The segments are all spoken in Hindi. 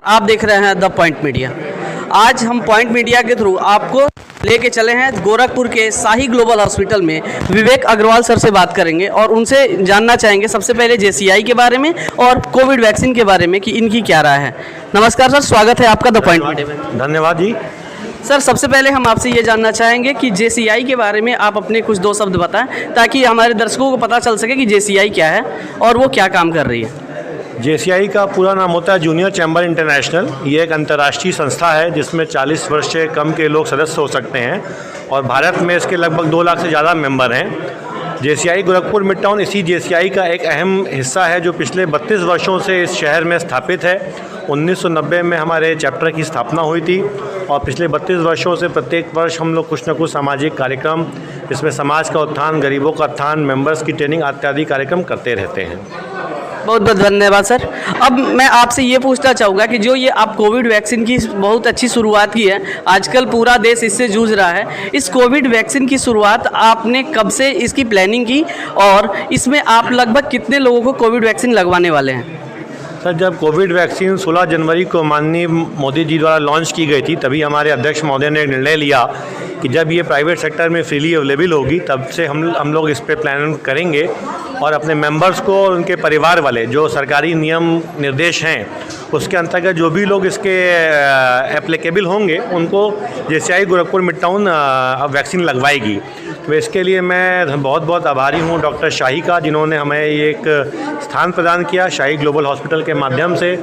आप देख रहे हैं द पॉइंट मीडिया। आज हम पॉइंट मीडिया के थ्रू आपको लेके चले हैं गोरखपुर के शाही ग्लोबल हॉस्पिटल में। विवेक अग्रवाल सर से बात करेंगे और उनसे जानना चाहेंगे सबसे पहले JCI के बारे में और कोविड वैक्सीन के बारे में कि इनकी क्या राय है। नमस्कार सर, स्वागत है आपका द पॉइंट मीडिया में। धन्यवाद जी। सर, सबसे पहले हम आपसे ये जानना चाहेंगे कि JCI के बारे में आप अपने कुछ दो शब्द बताएं ताकि हमारे दर्शकों को पता चल सके कि JCI क्या है और वो क्या काम कर रही है। JCI का पूरा नाम होता है जूनियर चैम्बर इंटरनेशनल। ये एक अंतर्राष्ट्रीय संस्था है जिसमें 40 वर्ष से कम के लोग सदस्य हो सकते हैं और भारत में इसके लगभग 2 लाख से ज़्यादा मेंबर हैं। JCI गोरखपुर मिड टाउन इसी JCI का एक अहम हिस्सा है जो पिछले 32 वर्षों से इस शहर में स्थापित है। 1990 में हमारे चैप्टर की स्थापना हुई थी और पिछले 32 वर्षों से प्रत्येक वर्ष हम लोग कुछ न कुछ सामाजिक कार्यक्रम, इसमें समाज का उत्थान, गरीबों का उत्थान, मेंबर्स की ट्रेनिंग इत्यादि कार्यक्रम करते रहते हैं। बहुत बहुत धन्यवाद सर। अब मैं आपसे ये पूछना चाहूँगा कि जो ये आप कोविड वैक्सीन की बहुत अच्छी शुरुआत की है, आजकल पूरा देश इससे जूझ रहा है। इस कोविड वैक्सीन की शुरुआत आपने कब से इसकी प्लानिंग की और इसमें आप लगभग कितने लोगों को कोविड वैक्सीन लगवाने वाले हैं? सर, जब कोविड वैक्सीन 16 जनवरी को माननीय मोदी जी द्वारा लॉन्च की गई थी, तभी हमारे अध्यक्ष महोदय ने एक निर्णय लिया कि जब ये प्राइवेट सेक्टर में फ्रीली अवेलेबल होगी तब से हम लोग इस पर प्लान करेंगे और अपने मेंबर्स को और उनके परिवार वाले जो सरकारी नियम निर्देश हैं उसके अंतर्गत जो भी लोग इसके एप्लीकेबल होंगे उनको JCI Gorakhpur mid town vaccine लगवाएगी। तो इसके लिए मैं बहुत बहुत आभारी हूँ डॉक्टर शाही का, जिन्होंने हमें ये एक स्थान प्रदान किया। शाही ग्लोबल हॉस्पिटल के माध्यम से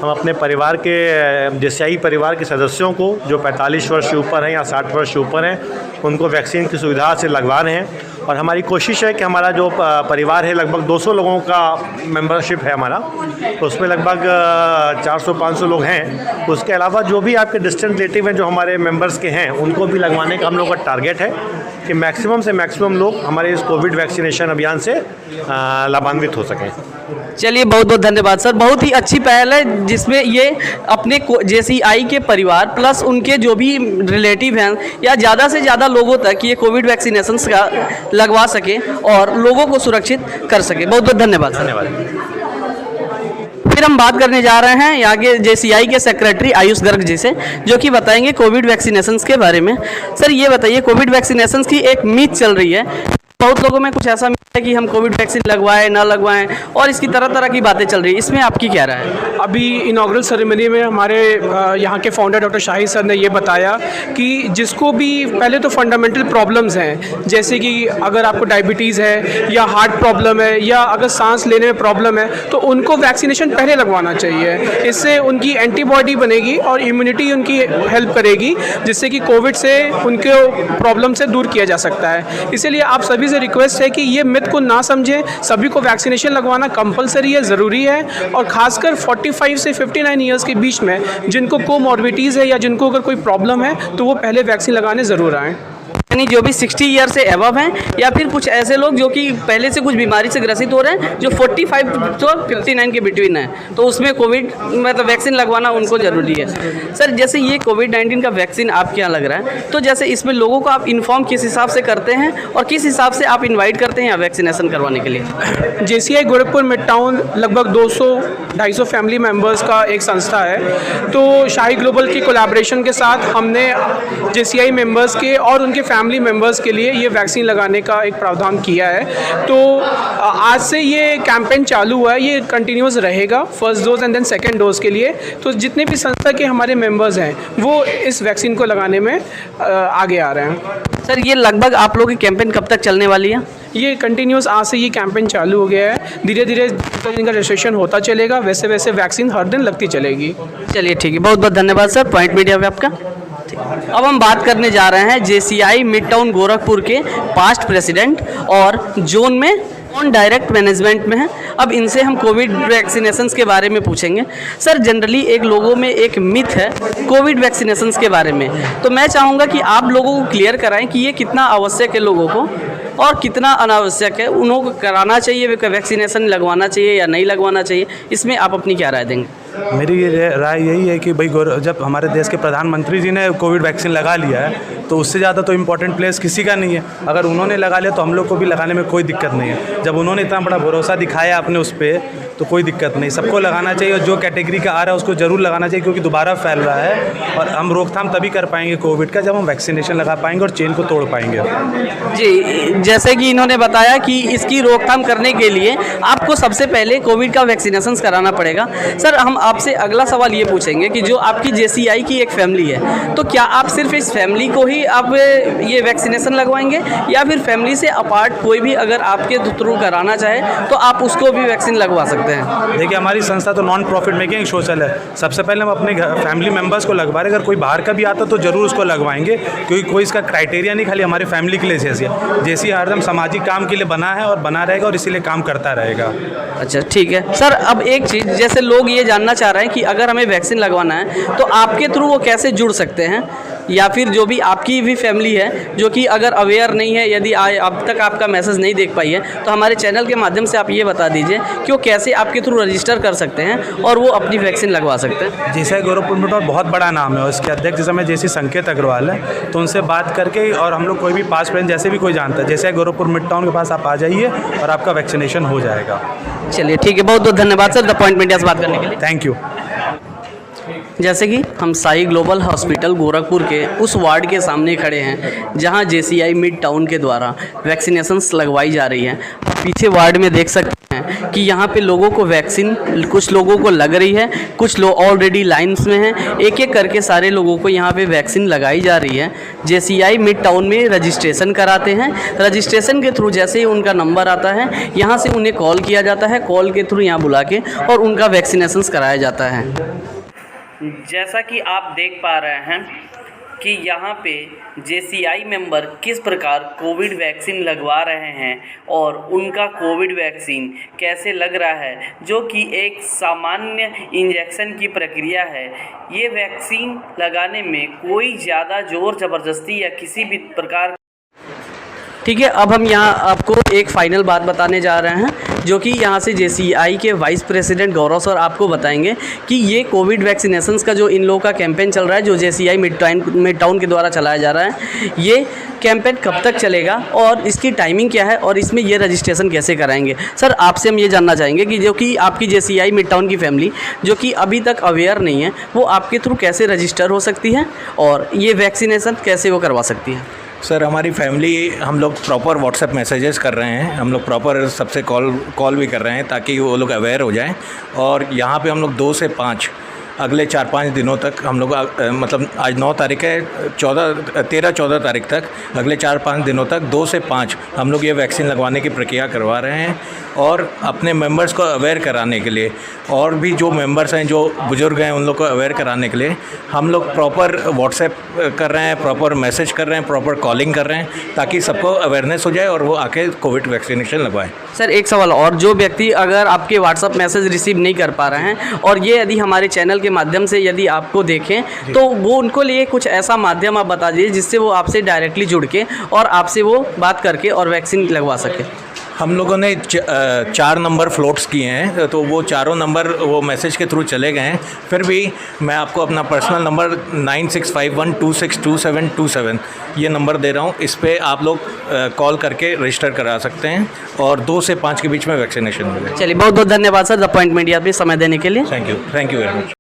हम अपने परिवार के JCI परिवार के सदस्यों को जो 45 वर्ष से ऊपर हैं या 60 वर्ष से ऊपर हैं उनको वैक्सीन की सुविधा से लगवा रहे हैं। और हमारी कोशिश है कि हमारा जो परिवार है लगभग 200 लोगों का मेंबरशिप है हमारा, तो उसमें लगभग 400-500 लोग हैं। उसके अलावा जो भी आपके डिस्टेंट रिलेटिव हैं जो हमारे मेंबर्स के हैं उनको भी लगवाने का हम लोग का टारगेट है कि मैक्सिमम से मैक्सिमम लोग हमारे इस कोविड वैक्सीनेशन अभियान से लाभान्वित हो सकें। चलिए, बहुत बहुत धन्यवाद सर। बहुत ही अच्छी पहल है जिसमें ये अपने JCI के परिवार प्लस उनके जो भी रिलेटिव हैं या ज़्यादा से ज़्यादा लोगों तक ये कोविड वैक्सीनेशन का लगवा सके और लोगों को सुरक्षित कर सके। बहुत बहुत धन्यवाद। फिर हम बात करने जा रहे हैं यहाँ के JCI के सेक्रेटरी आयुष गर्ग जी से, जो कि बताएंगे कोविड वैक्सीनेशन के बारे में। सर, ये बताइए, कोविड वैक्सीनेशन की एक मीथ चल रही है, बहुत लोगों में कुछ ऐसा है कि हम कोविड वैक्सीन लगवाएं ना लगवाएं और इसकी तरह तरह की बातें चल रही है, इसमें आपकी क्या राय है? अभी इनॉग्रल सेरेमनी में हमारे यहाँ के फाउंडर डॉक्टर शाही सर ने ये बताया कि जिसको भी पहले तो फंडामेंटल प्रॉब्लम्स हैं, जैसे कि अगर आपको डायबिटीज़ है या हार्ट प्रॉब्लम है या अगर सांस लेने में प्रॉब्लम है तो उनको वैक्सीनेशन पहले लगवाना चाहिए। इससे उनकी एंटीबॉडी बनेगी और इम्यूनिटी उनकी हेल्प करेगी, जिससे कि कोविड से उनके प्रॉब्लम से दूर किया जा सकता है। इसीलिए आप सभी से रिक्वेस्ट है कि ये मिथ को ना समझें, सभी को वैक्सीनेशन लगवाना कंपलसरी है, ज़रूरी है। और खासकर 45 से 59 ईयर्स के बीच में जिनको कोमॉर्बिडिटीज़ है या जिनको अगर कोई प्रॉब्लम है तो वो पहले वैक्सीन लगाने ज़रूर आएँ। यानी जो भी 60 ईयर से एबव हैं या फिर कुछ ऐसे लोग जो कि पहले से कुछ बीमारी से ग्रसित हो रहे हैं जो 45 तो 59 के बिटवीन है, तो उसमें कोविड मतलब वैक्सीन लगवाना उनको ज़रूरी है। सर, जैसे ये कोविड-19 का वैक्सीन आपके यहाँ लग रहा है, तो जैसे इसमें लोगों को आप इन्फॉर्म किस हिसाब से करते हैं और किस हिसाब से आप इन्वाइट करते हैं वैक्सीनेशन करवाने के लिए? JCI गोरखपुर मिड टाउन लगभग 200-250 फैमिली मेम्बर्स का एक संस्था है। तो शाही ग्लोबल की कोलैबोरेशन के साथ हमने JCI मेम्बर्स के और उनके फैमिली मेंबर्स के लिए ये वैक्सीन लगाने का एक प्रावधान किया है। तो आज से ये कैंपेन चालू हुआ है, ये कंटिन्यूस रहेगा first dose and then second dose के लिए। तो जितने भी संस्था के हमारे मेंबर्स हैं वो इस वैक्सीन को लगाने में आगे आ रहे हैं। सर, ये लगभग आप लोगों की कैंपेन कब तक चलने वाली है? ये कंटिन्यूस आज से ये कैंपेन चालू हो गया है। धीरे धीरे इनका रजिस्ट्रेशन होता चलेगा, वैसे वैसे वैक्सीन हर दिन लगती चलेगी। चलिए, ठीक है, बहुत बहुत धन्यवाद सर पॉइंट मीडिया पे आपका। अब हम बात करने जा रहे हैं JCI मिड टाउन गोरखपुर के पास्ट प्रेसिडेंट और जोन में ऑन डायरेक्ट मैनेजमेंट में है। अब इनसे हम कोविड वैक्सीनेशंस के बारे में पूछेंगे। सर, जनरली एक लोगों में एक मिथ है कोविड वैक्सीनेशंस के बारे में, तो मैं चाहूँगा कि आप लोगों को क्लियर कराएं कि ये कितना आवश्यक है लोगों को और कितना अनावश्यक है, उनको कराना चाहिए वैक्सीनेशन, लगवाना चाहिए या नहीं लगवाना चाहिए, इसमें आप अपनी क्या राय देंगे? मेरी ये राय यही है कि भाई जब हमारे देश के प्रधानमंत्री जी ने कोविड वैक्सीन लगा लिया है तो उससे ज़्यादा तो इम्पोर्टेंट प्लेस किसी का नहीं है। अगर उन्होंने लगा लिया तो हम लोग को भी लगाने में कोई दिक्कत नहीं है। जब उन्होंने इतना बड़ा भरोसा दिखाया अपने उस पर तो कोई दिक्कत नहीं, सबको लगाना चाहिए और जो कैटेगरी का आ रहा है उसको ज़रूर लगाना चाहिए, क्योंकि दोबारा फैल रहा है और हम रोकथाम तभी कर पाएंगे कोविड का जब हम वैक्सीनेशन लगा पाएंगे और चेन को तोड़ पाएंगे। जी, जैसे कि इन्होंने बताया कि इसकी रोकथाम करने के लिए आपको सबसे पहले कोविड का वैक्सीनेशन कराना पड़ेगा। सर, हम आपसे अगला सवाल ये पूछेंगे कि जो आपकी JCI की एक फैमिली है, तो क्या आप सिर्फ इस फैमिली को ही आप ये वैक्सीनेशन लगवाएंगे या फिर फैमिली से अपार्ट कोई भी अगर आपके थ्रू कराना चाहे तो आप उसको भी वैक्सीन लगवा सकते हैं? देखिए, हमारी संस्था तो नॉन प्रॉफिट मेकिंग सोशल है। सबसे पहले हम अपने फैमिली मेम्बर्स को लगवा रहे हैं। अगर कोई बाहर का भी आता तो ज़रूर उसको लगवाएंगे, क्योंकि कोई इसका क्राइटेरिया नहीं, खाली हमारी फैमिली के लिए जैसी हरदम सामाजिक काम के लिए बना है और बना रहेगा और इसीलिए काम करता रहेगा। अच्छा, ठीक है सर। अब एक चीज़, जैसे लोग ये जानना चाह रहे हैं कि अगर हमें वैक्सीन लगवाना है तो आपके थ्रू वो कैसे जुड़ सकते हैं, या फिर जो भी आपकी भी फैमिली है जो कि अगर अवेयर नहीं है, यदि अब तक आपका मैसेज नहीं देख पाई है, तो हमारे चैनल के माध्यम से आप ये बता दीजिए कि वो कैसे आपके थ्रू रजिस्टर कर सकते हैं और वो अपनी वैक्सीन लगवा सकते हैं। JCI गोरखपुर में बहुत बड़ा नाम है और इसके अध्यक्ष जिस समय JC संकेत अग्रवाल है, तो उनसे बात करके और हम लोग कोई भी पास फ्रेंड जैसे भी कोई जानता है, JCI गोरखपुर मिड टाउन के पास आप आ जाइए और आपका वैक्सीनेशन हो जाएगा। चलिए, ठीक है, बहुत बहुत धन्यवाद सर द पॉइंट मीडिया से बात करने के लिए। Thank you. जैसे कि हम साई ग्लोबल हॉस्पिटल गोरखपुर के उस वार्ड के सामने खड़े हैं जहां JCI मिड टाउन के द्वारा वैक्सीनेशंस लगवाई जा रही हैं। पीछे वार्ड में देख सकते हैं कि यहां पे लोगों को वैक्सीन, कुछ लोगों को लग रही है, कुछ लोग ऑलरेडी लाइन्स में हैं। एक एक करके सारे लोगों को यहां पे वैक्सीन लगाई जा रही है। JCI मिड टाउन में रजिस्ट्रेशन कराते हैं। रजिस्ट्रेशन के थ्रू जैसे ही उनका नंबर आता है, यहाँ से उन्हें कॉल किया जाता है, कॉल के थ्रू यहाँ बुला के और उनका वैक्सीनेशंस कराया जाता है। जैसा कि आप देख पा रहे हैं कि यहाँ पे JCI मेंबर किस प्रकार कोविड वैक्सीन लगवा रहे हैं और उनका कोविड वैक्सीन कैसे लग रहा है, जो कि एक सामान्य इंजेक्शन की प्रक्रिया है। ये वैक्सीन लगाने में कोई ज़्यादा ज़ोर ज़बरदस्ती या किसी भी प्रकार। ठीक है, अब हम यहाँ आपको एक फ़ाइनल बात बताने जा रहे हैं, जो कि यहाँ से JCI के वाइस प्रेसिडेंट गौरव सर आपको बताएंगे कि ये कोविड वैक्सीनेशंस का जो इन लोगों का कैंपेन चल रहा है, जो JCI मिड टाउन के द्वारा चलाया जा रहा है, ये कैंपेन कब तक चलेगा और इसकी टाइमिंग क्या है और इसमें ये रजिस्ट्रेशन कैसे कराएंगे। सर, आपसे हम ये जानना चाहेंगे कि जो कि आपकी JCI मिड टाउन की फैमिली जो कि अभी तक अवेयर नहीं है, वो आपके थ्रू कैसे रजिस्टर हो सकती है और ये वैक्सीनेशन कैसे वो करवा सकती है? सर, हमारी फैमिली, हम लोग प्रॉपर व्हाट्सएप मैसेजेस कर रहे हैं, हम लोग प्रॉपर सबसे कॉल भी कर रहे हैं ताकि वो लोग अवेयर हो जाएं। और यहाँ पे हम लोग 2 से 5 अगले 4-5 दिनों तक हम लोग मतलब आज 9 तारीख है, 13-14 तारीख तक अगले 4-5 दिनों तक 2 से 5 हम लोग ये वैक्सीन लगवाने की प्रक्रिया करवा रहे हैं। और अपने मेंबर्स को अवेयर कराने के लिए और भी जो मेंबर्स हैं, जो बुज़ुर्ग हैं, उन लोग को अवेयर कराने के लिए हम लोग प्रॉपर व्हाट्सएप कर रहे हैं, प्रॉपर मैसेज कर रहे हैं, प्रॉपर कॉलिंग कर रहे हैं, ताकि सबको अवेयरनेस हो जाए और वो आके कोविड वैक्सीनेशन लगवाएं। सर, एक सवाल और, जो व्यक्ति अगर आपके व्हाट्सएप मैसेज रिसीव नहीं कर पा रहे हैं और ये यदि हमारे चैनल के माध्यम से यदि आपको देखें, तो वो उनको लिए कुछ ऐसा माध्यम आप बता दीजिए जिससे वो आपसे डायरेक्टली जुड़ के और आपसे वो बात करके और वैक्सीन लगवा सके। हम लोगों ने 4 नंबर फ्लोट्स किए हैं, तो वो चारों नंबर वो मैसेज के थ्रू चले गए हैं। फिर भी मैं आपको अपना पर्सनल नंबर 9651262727 ये नंबर दे रहा हूँ। इस पर आप लोग कॉल करके रजिस्टर करा सकते हैं और 2 से 5 के बीच में वैक्सीनेशन मिले। चलिए, बहुत बहुत धन्यवाद सर द पॉइंट मीडिया पे समय देने के लिए। Thank you very much.